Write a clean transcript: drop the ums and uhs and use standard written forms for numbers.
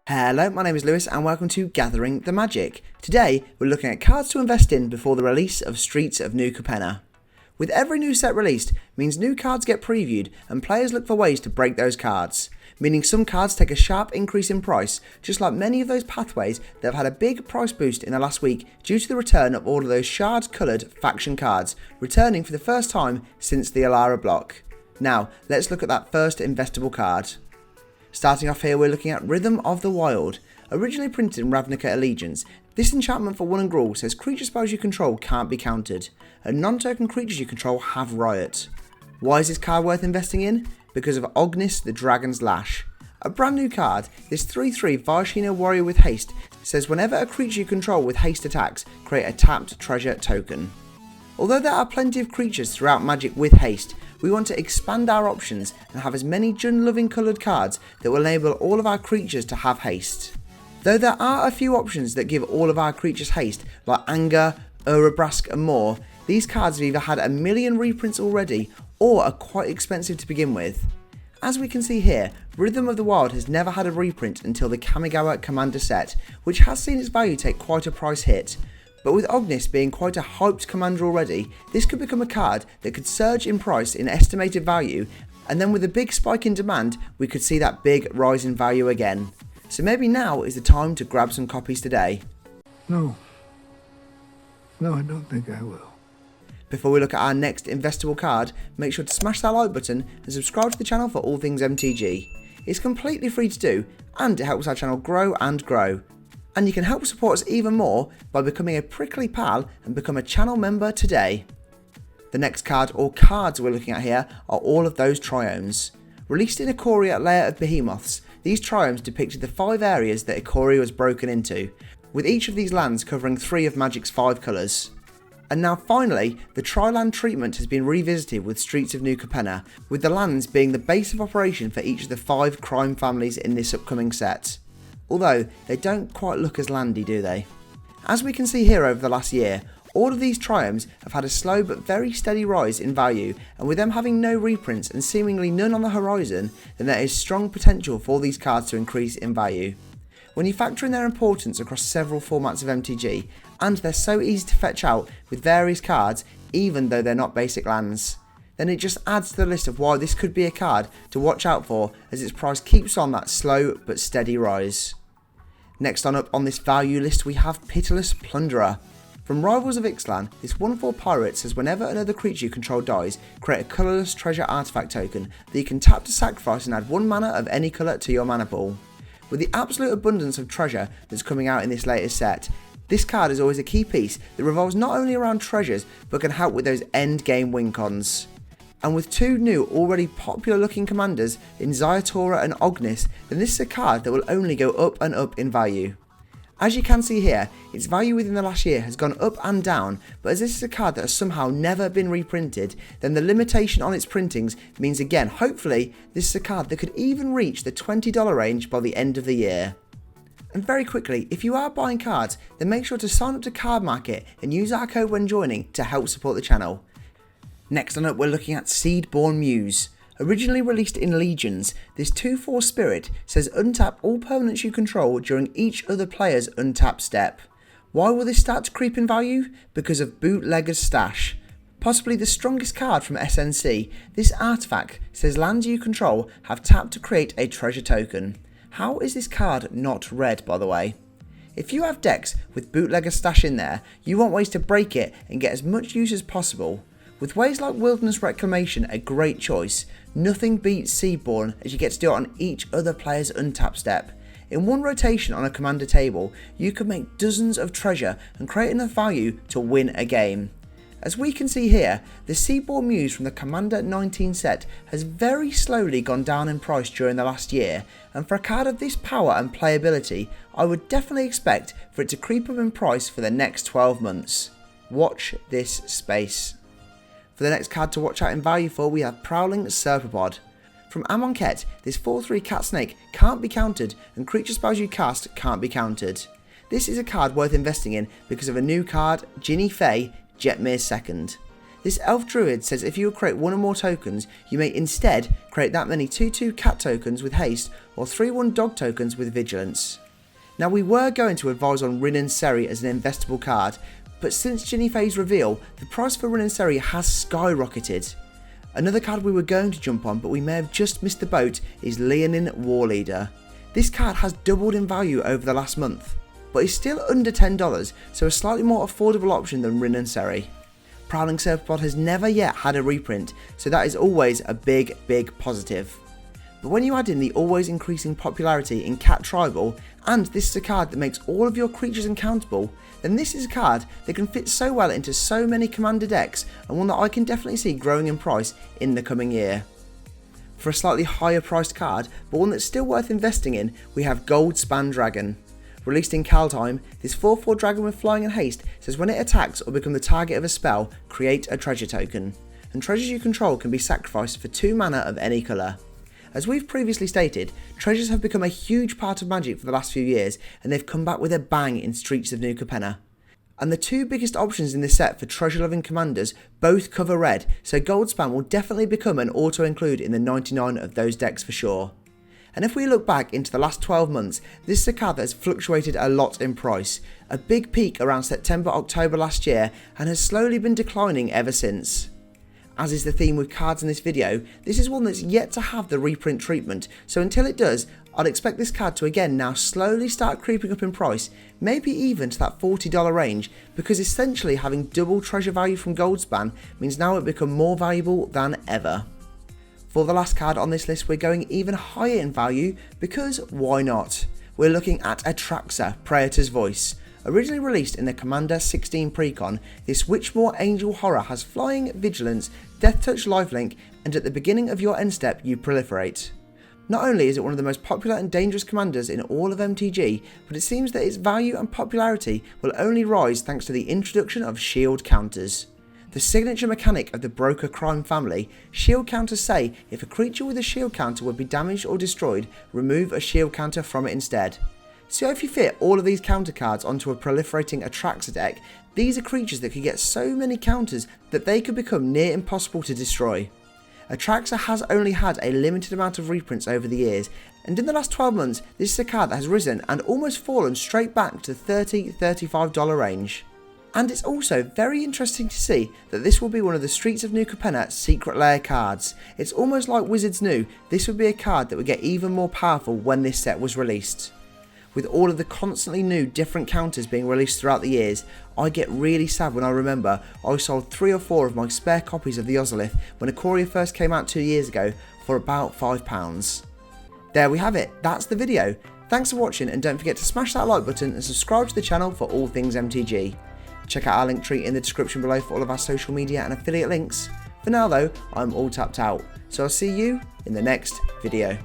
Hello, my name is Lewis and welcome to Gathering the Magic. Today we're looking at cards to invest in before the release of Streets of New Capenna. With every new set released means new cards get previewed and players look for ways to break those cards, meaning some cards take a sharp increase in price, just like many of those pathways that have had a big price boost in the last week due to the return of all of those shard coloured faction cards, returning for the first time since the Alara block. Now let's look at that first investable card. Starting off here, we're looking at Rhythm of the Wild. Originally printed in Ravnica Allegiance, this enchantment for 1 and Gruul says creature spells you control can't be countered, and non-token creatures you control have Riot. Why is this card worth investing in? Because of Ognis the Dragon's Lash. A brand new card, this 3/3 Varshina Warrior with haste says whenever a creature you control with haste attacks, create a tapped treasure token. Although there are plenty of creatures throughout Magic with haste, we want to expand our options and have as many Jund-loving coloured cards that will enable all of our creatures to have haste. Though there are a few options that give all of our creatures haste, like Anger, Urabrask and more, these cards have either had a million reprints already or are quite expensive to begin with. As we can see here, Rhythm of the Wild has never had a reprint until the Kamigawa Commander set, which has seen its value take quite a price hit. But with Ognis being quite a hyped commander already, this could become a card that could surge in price in estimated value, and then with a big spike in demand, we could see that big rise in value again. So maybe now is the time to grab some copies today. No, I don't think I will. Before we look at our next investable card, make sure to smash that like button and subscribe to the channel for all things MTG. It's completely free to do, and it helps our channel grow and grow. And you can help support us even more by becoming a prickly pal and become a channel member today. The next card or cards we're looking at here are all of those triomes. Released in Aquaria Lair of Behemoths, these triomes depicted the 5 areas that Aquaria was broken into, with each of these lands covering 3 of Magic's 5 colours. And now finally, the tri-land treatment has been revisited with Streets of New Capenna, with the lands being the base of operation for each of the 5 crime families in this upcoming set. Although they don't quite look as landy, do they? As we can see here over the last year, all of these triomes have had a slow but very steady rise in value, and with them having no reprints and seemingly none on the horizon, then there is strong potential for these cards to increase in value. When you factor in their importance across several formats of MTG, and they're so easy to fetch out with various cards even though they're not basic lands, then it just adds to the list of why this could be a card to watch out for as its price keeps on that slow but steady rise. Next on up on this value list we have Pitiless Plunderer. From Rivals of Ixalan, this 1/4 pirate says whenever another creature you control dies, create a colourless treasure artifact token that you can tap to sacrifice and add 1 mana of any colour to your mana pool. With the absolute abundance of treasure that's coming out in this latest set, this card is always a key piece that revolves not only around treasures but can help with those end game win cons. And with 2 new already popular looking commanders in Zayatora and Ognis, then this is a card that will only go up and up in value. As you can see here, its value within the last year has gone up and down, but as this is a card that has somehow never been reprinted, then the limitation on its printings means again, hopefully, this is a card that could even reach the $20 range by the end of the year. And very quickly, if you are buying cards, then make sure to sign up to Card Market and use our code when joining to help support the channel. Next on up, we're looking at Seedborne Muse. Originally released in Legions, this 2/4 spirit says untap all permanents you control during each other player's untap step. Why will this start to creep in value? Because of Bootlegger's Stash. Possibly the strongest card from SNC, this artifact says lands you control have tapped to create a treasure token. How is this card not red, by the way? If you have decks with Bootlegger's Stash in there, you want ways to break it and get as much use as possible. With ways like Wilderness Reclamation a great choice, nothing beats Seedborne as you get to do it on each other player's untap step. In one rotation on a commander table, you can make dozens of treasure and create enough value to win a game. As we can see here, the Seedborne Muse from the Commander 19 set has very slowly gone down in price during the last year, and for a card of this power and playability, I would definitely expect for it to creep up in price for the next 12 months. Watch this space. For the next card to watch out in value for, we have Prowling serverpod. From Amonkhet, this 4/3 cat snake can't be countered and creature spells you cast can't be countered. This is a card worth investing in because of a new card, Ginny Faye, Jetmir's Second. This elf druid says if you will create 1 or more tokens, you may instead create that many 2/2 cat tokens with haste or 3/1 dog tokens with vigilance. Now we were going to advise on Rin and Seri as an investable card, but since Ginny Faye's reveal, the price for Rin and Seri has skyrocketed. Another card we were going to jump on but we may have just missed the boat is Leonin Warleader. This card has doubled in value over the last month, but is still under $10, so a slightly more affordable option than Rin and Seri. Prowling serverpod has never yet had a reprint, so that is always a big positive. But when you add in the always increasing popularity in Cat Tribal, and this is a card that makes all of your creatures uncountable, then this is a card that can fit so well into so many commander decks, and one that I can definitely see growing in price in the coming year. For a slightly higher priced card, but one that's still worth investing in, we have Goldspan Dragon. Released in Kaldheim, this 4/4 dragon with flying and haste says when it attacks or become the target of a spell, create a treasure token, and treasures you control can be sacrificed for 2 mana of any colour. As we've previously stated, treasures have become a huge part of Magic for the last few years, and they've come back with a bang in Streets of New Capenna. And the 2 biggest options in this set for treasure-loving commanders both cover red, so Goldspan will definitely become an auto-include in the 99 of those decks for sure. And if we look back into the last 12 months, this is a card that has fluctuated a lot in price, a big peak around September-October last year, and has slowly been declining ever since. As is the theme with cards in this video, this is one that's yet to have the reprint treatment, so until it does, I'd expect this card to again now slowly start creeping up in price, maybe even to that $40 range, because essentially having double treasure value from Goldspan means now it become more valuable than ever. For the last card on this list, we're going even higher in value because why not? We're looking at Atraxa, Praetor's Voice. Originally released in the Commander 16 Precon, this Witchmore Angel Horror has flying, vigilance, death touch lifelink, and at the beginning of your end step you proliferate. Not only is it one of the most popular and dangerous commanders in all of MTG, but it seems that its value and popularity will only rise thanks to the introduction of shield counters. The signature mechanic of the Broker Crime family, shield counters say if a creature with a shield counter would be damaged or destroyed, remove a shield counter from it instead. So if you fit all of these counter cards onto a proliferating Atraxa deck, these are creatures that could get so many counters that they could become near impossible to destroy. Atraxa has only had a limited amount of reprints over the years, and in the last 12 months this is a card that has risen and almost fallen straight back to the $30–35 range. And it's also very interesting to see that this will be one of the Streets of New Capenna secret lair cards. It's almost like Wizards knew this would be a card that would get even more powerful when this set was released. With all of the constantly new different counters being released throughout the years, I get really sad when I remember I sold 3 or 4 of my spare copies of the Ozolith when Aquarius first came out 2 years ago for about £5. There we have it, that's the video. Thanks for watching, and don't forget to smash that like button and subscribe to the channel for all things MTG. Check out our link tree in the description below for all of our social media and affiliate links. For now though, I'm all tapped out, so I'll see you in the next video.